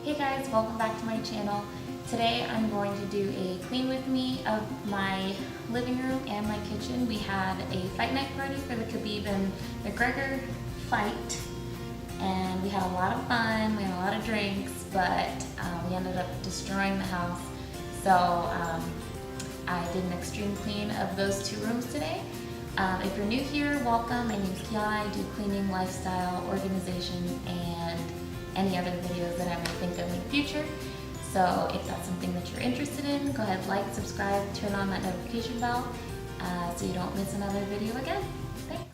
Hey guys, welcome back to my channel. Today I'm going to do a clean with me of my living room and my kitchen. We had a fight night party for the Khabib and McGregor fight, and we had a lot of fun, we had a lot of drinks, but we ended up destroying the house. So I did an extreme clean of those two rooms today. If you're new here, welcome. My name's Kiana. I do cleaning, lifestyle, organization, and any other videos that I may think of in the future. So if that's something that you're interested in, go ahead, like, subscribe, turn on that notification bell so you don't miss another video again. Thanks.